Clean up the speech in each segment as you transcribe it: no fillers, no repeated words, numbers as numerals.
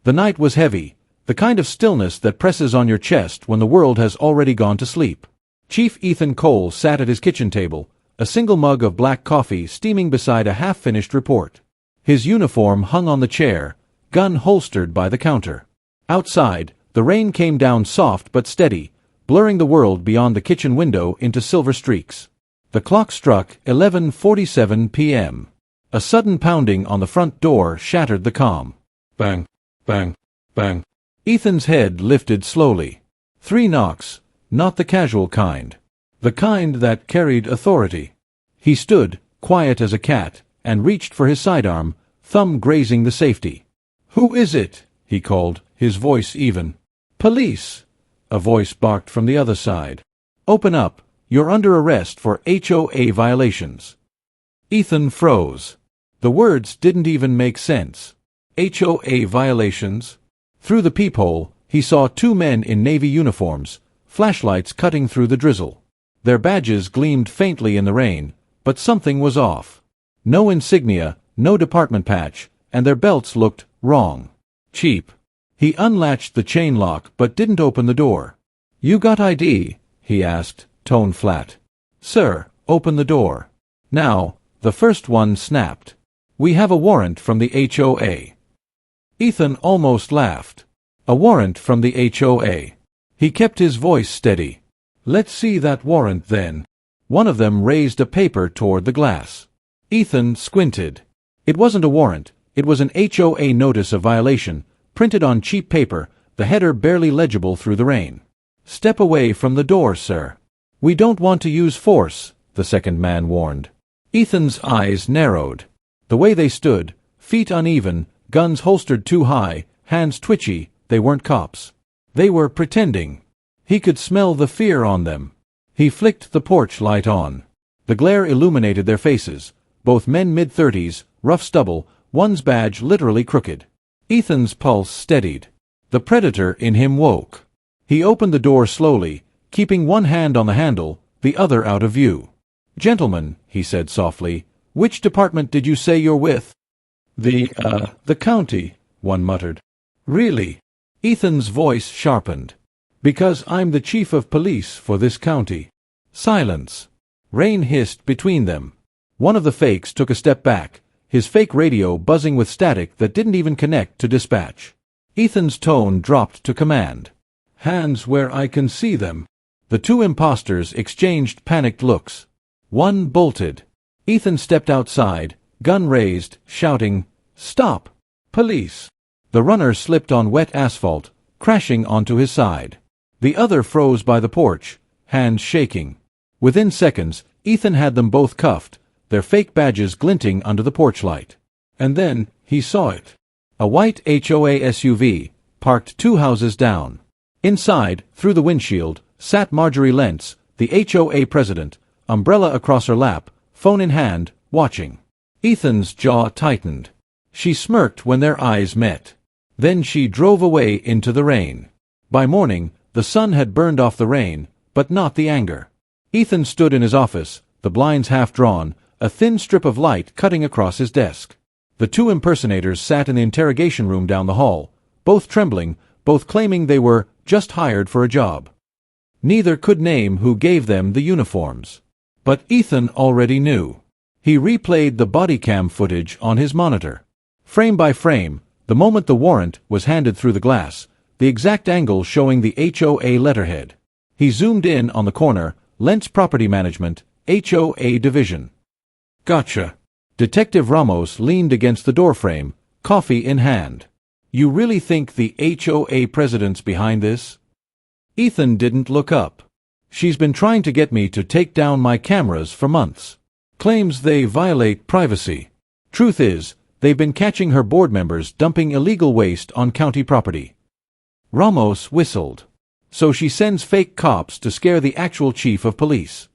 The night was heavy, the kind of stillness that presses on your chest when the world has already gone to sleep. Chief Ethan Cole sat at his kitchen table, a single mug of black coffee steaming beside a half-finished report. His uniform hung on the chair, gun holstered by the counter. Outside, the rain came down soft but steady, blurring the world beyond the kitchen window into silver streaks. The clock struck 11:47 p.m. A sudden pounding on the front door shattered the calm. Bang, bang, bang. Ethan's head lifted slowly. 3 knocks, not the casual kind. The kind that carried authority. He stood, quiet as a cat, and reached for his sidearm, thumb grazing the safety. "Who is it?" he called, his voice even. "Police," a voice barked from the other side. "Open up, you're under arrest for HOA violations." Ethan froze. The words didn't even make sense. HOA violations? Through the peephole, he saw 2 men in navy uniforms, flashlights cutting through the drizzle. Their badges gleamed faintly in the rain, but something was off. No insignia, no department patch, and their belts looked wrong. Cheap. He unlatched the chain lock but didn't open the door. "You got ID?" he asked, tone flat. "Sir, open the door." Now, the first one snapped. "We have a warrant from the HOA." Ethan almost laughed. A warrant from the HOA. He kept his voice steady. "Let's see that warrant then." One of them raised a paper toward the glass. Ethan squinted. It wasn't a warrant, it was an HOA notice of violation, printed on cheap paper, the header barely legible through the rain. "Step away from the door, sir." "We don't want to use force," the second man warned. Ethan's eyes narrowed. The way they stood, feet uneven, guns holstered too high, hands twitchy, they weren't cops. They were pretending. He could smell the fear on them. He flicked the porch light on. The glare illuminated their faces, both men mid-30s, rough stubble, one's badge literally crooked. Ethan's pulse steadied. The predator in him woke. He opened the door slowly, keeping one hand on the handle, the other out of view. "Gentlemen," he said softly, "which department did you say you're with?" The county," one muttered. "Really?" Ethan's voice sharpened. "Because I'm the chief of police for this county." Silence. Rain hissed between them. One of the fakes took a step back, his fake radio buzzing with static that didn't even connect to dispatch. Ethan's tone dropped to command. "Hands where I can see them." The 2 imposters exchanged panicked looks. One bolted. Ethan stepped outside, gun raised, shouting, "Stop! Police!" The runner slipped on wet asphalt, crashing onto his side. The other froze by the porch, hands shaking. Within seconds, Ethan had them both cuffed, their fake badges glinting under the porch light. And then, he saw it. A white HOA SUV, parked 2 houses down. Inside, through the windshield, sat Marjorie Lentz, the HOA president, umbrella across her lap, phone in hand, watching. Ethan's jaw tightened. She smirked when their eyes met. Then she drove away into the rain. By morning, the sun had burned off the rain, but not the anger. Ethan stood in his office, the blinds half drawn, a thin strip of light cutting across his desk. The 2 impersonators sat in the interrogation room down the hall, both trembling, both claiming they were just hired for a job. Neither could name who gave them the uniforms. But Ethan already knew. He replayed the body cam footage on his monitor. Frame by frame, the moment the warrant was handed through the glass, the exact angle showing the HOA letterhead. He zoomed in on the corner, Lentz Property Management, HOA Division. "Gotcha." Detective Ramos leaned against the doorframe, coffee in hand. "You really think the HOA president's behind this?" Ethan didn't look up. "She's been trying to get me to take down my cameras for months. Claims they violate privacy. Truth is, they've been catching her board members dumping illegal waste on county property." Ramos whistled. "So she sends fake cops to scare the actual chief of police."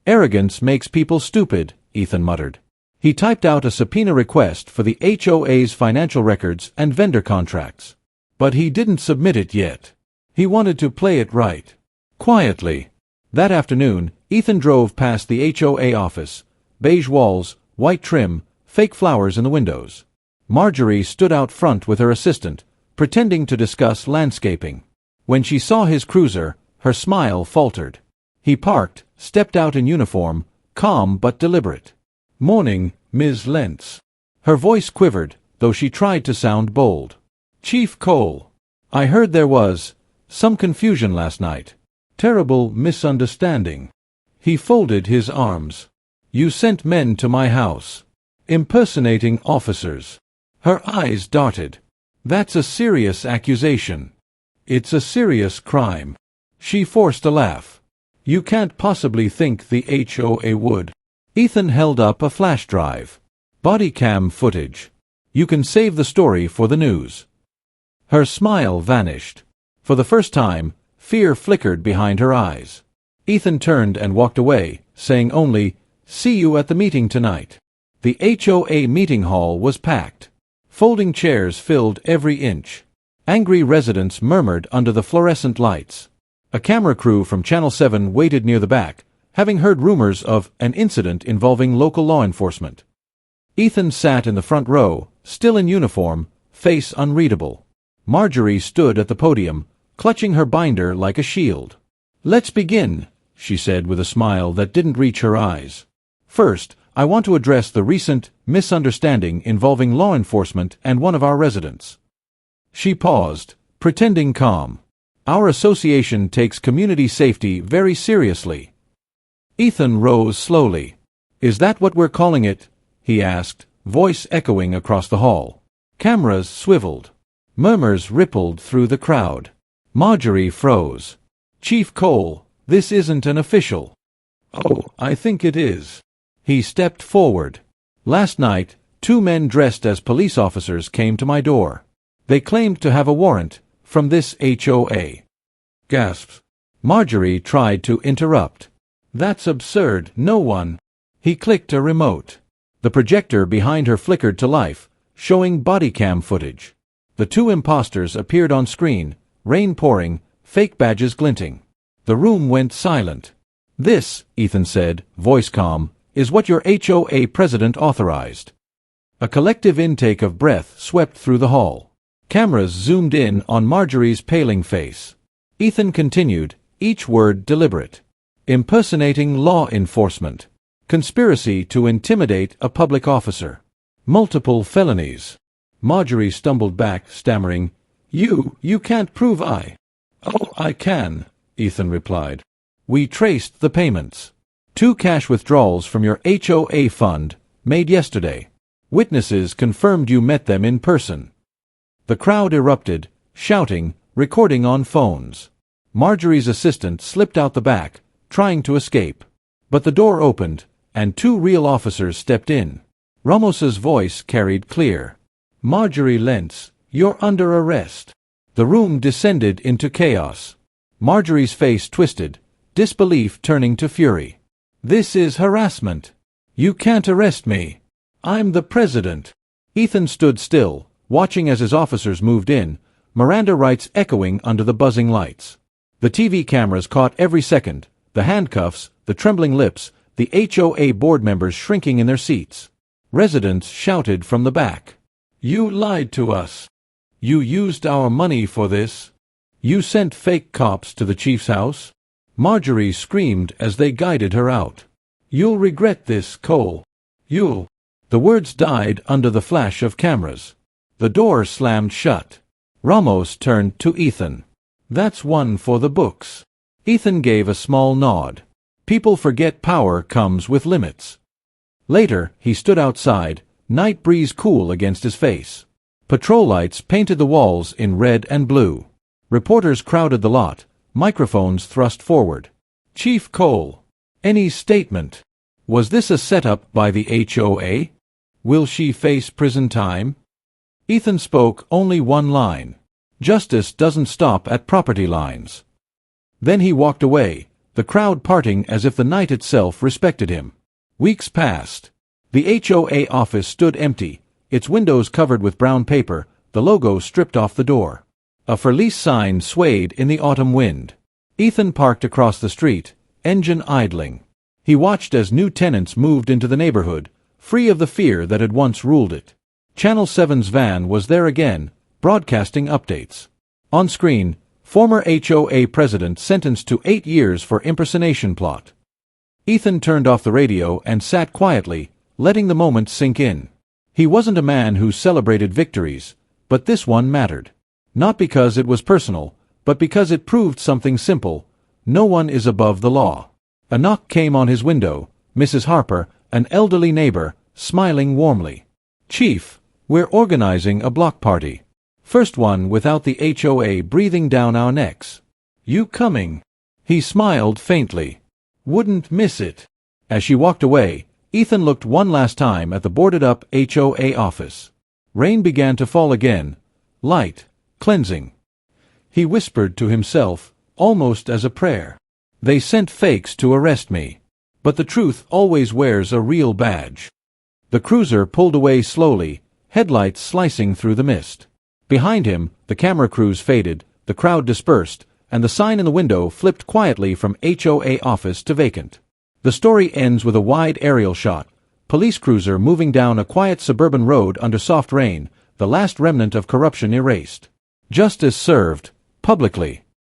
"Arrogance makes people stupid," Ethan muttered. He typed out a subpoena request for the HOA's financial records and vendor contracts. But he didn't submit it yet. He wanted to play it right. Quietly. That afternoon, Ethan drove past the HOA office. Beige walls, white trim, fake flowers in the windows. Marjorie stood out front with her assistant, pretending to discuss landscaping. When she saw his cruiser, her smile faltered. He parked, stepped out in uniform, calm but deliberate. "Morning, Ms. Lentz." Her voice quivered, though she tried to sound bold. "Chief Cole, I heard there was some confusion last night. Terrible misunderstanding." He folded his arms. "You sent men to my house, impersonating officers." Her eyes darted. "That's a serious accusation. It's a serious crime." She forced a laugh. "You can't possibly think the HOA would." Ethan held up a flash drive. "Body cam footage. You can save the story for the news." Her smile vanished. For the first time, fear flickered behind her eyes. Ethan turned and walked away, saying only, "See you at the meeting tonight." The HOA meeting hall was packed. Folding chairs filled every inch. Angry residents murmured under the fluorescent lights. A camera crew from Channel 7 waited near the back, having heard rumors of an incident involving local law enforcement. Ethan sat in the front row, still in uniform, face unreadable. Marjorie stood at the podium, clutching her binder like a shield. "Let's begin," she said with a smile that didn't reach her eyes. "First, I want to address the recent misunderstanding involving law enforcement and one of our residents." She paused, pretending calm. "Our association takes community safety very seriously." Ethan rose slowly. "Is that what we're calling it?" he asked, voice echoing across the hall. Cameras swiveled. Murmurs rippled through the crowd. Marjorie froze. "Chief Cole, this isn't an official." "Oh, I think it is." He stepped forward. "Last night, 2 men dressed as police officers came to my door. They claimed to have a warrant from this HOA." Gasps. Marjorie tried to interrupt. "That's absurd, no one." He clicked a remote. The projector behind her flickered to life, showing body cam footage. The 2 imposters appeared on screen, rain pouring, fake badges glinting. The room went silent. "This," Ethan said, voice calm, "is what your HOA president authorized." A collective intake of breath swept through the hall. Cameras zoomed in on Marjorie's paling face. Ethan continued, each word deliberate. "Impersonating law enforcement. Conspiracy to intimidate a public officer. Multiple felonies." Marjorie stumbled back, stammering, You can't prove I." "Oh, I can," Ethan replied. "We traced the payments. 2 cash withdrawals from your HOA fund, made yesterday. Witnesses confirmed you met them in person." The crowd erupted, shouting, recording on phones. Marjorie's assistant slipped out the back, trying to escape. But the door opened, and 2 real officers stepped in. Ramos's voice carried clear. "Marjorie Lentz, you're under arrest." The room descended into chaos. Marjorie's face twisted, disbelief turning to fury. "This is harassment. You can't arrest me. I'm the president." Ethan stood still, watching as his officers moved in, Miranda rights echoing under the buzzing lights. The TV cameras caught every second, the handcuffs, the trembling lips, the HOA board members shrinking in their seats. Residents shouted from the back. "You lied to us. You used our money for this. You sent fake cops to the chief's house." Marjorie screamed as they guided her out. "You'll regret this, Cole. You'll—" The words died under the flash of cameras. The door slammed shut. Ramos turned to Ethan. "That's one for the books." Ethan gave a small nod. People forget power comes with limits. Later, he stood outside, night breeze cool against his face. Patrol lights painted the walls in red and blue. Reporters crowded the lot, microphones thrust forward. "Chief Cole, any statement? Was this a setup by the HOA? Will she face prison time?" Ethan spoke only one line. "Justice doesn't stop at property lines." Then he walked away, the crowd parting as if the night itself respected him. Weeks passed. The HOA office stood empty, its windows covered with brown paper, the logo stripped off the door. A for lease sign swayed in the autumn wind. Ethan parked across the street, engine idling. He watched as new tenants moved into the neighborhood, free of the fear that had once ruled it. Channel 7's van was there again, Broadcasting updates. On screen, former HOA president sentenced to 8 years for impersonation plot. Ethan turned off the radio and sat quietly, letting the moment sink in. He wasn't a man who celebrated victories, but this one mattered. Not because it was personal, but because it proved something simple: no one is above the law. A knock came on his window. Mrs. Harper, an elderly neighbor, smiling warmly. "Chief, we're organizing a block party. First one without the HOA breathing down our necks. You coming?" He smiled faintly. "Wouldn't miss it." As she walked away, Ethan looked one last time at the boarded-up HOA office. Rain began to fall again, light, cleansing. He whispered to himself, almost as a prayer. "They sent fakes to arrest me. But the truth always wears a real badge." The cruiser pulled away slowly, headlights slicing through the mist. Behind him, the camera crews faded, the crowd dispersed, and the sign in the window flipped quietly from HOA office to vacant. The story ends with a wide aerial shot. Police cruiser moving down a quiet suburban road under soft rain, the last remnant of corruption erased. Justice served, publicly.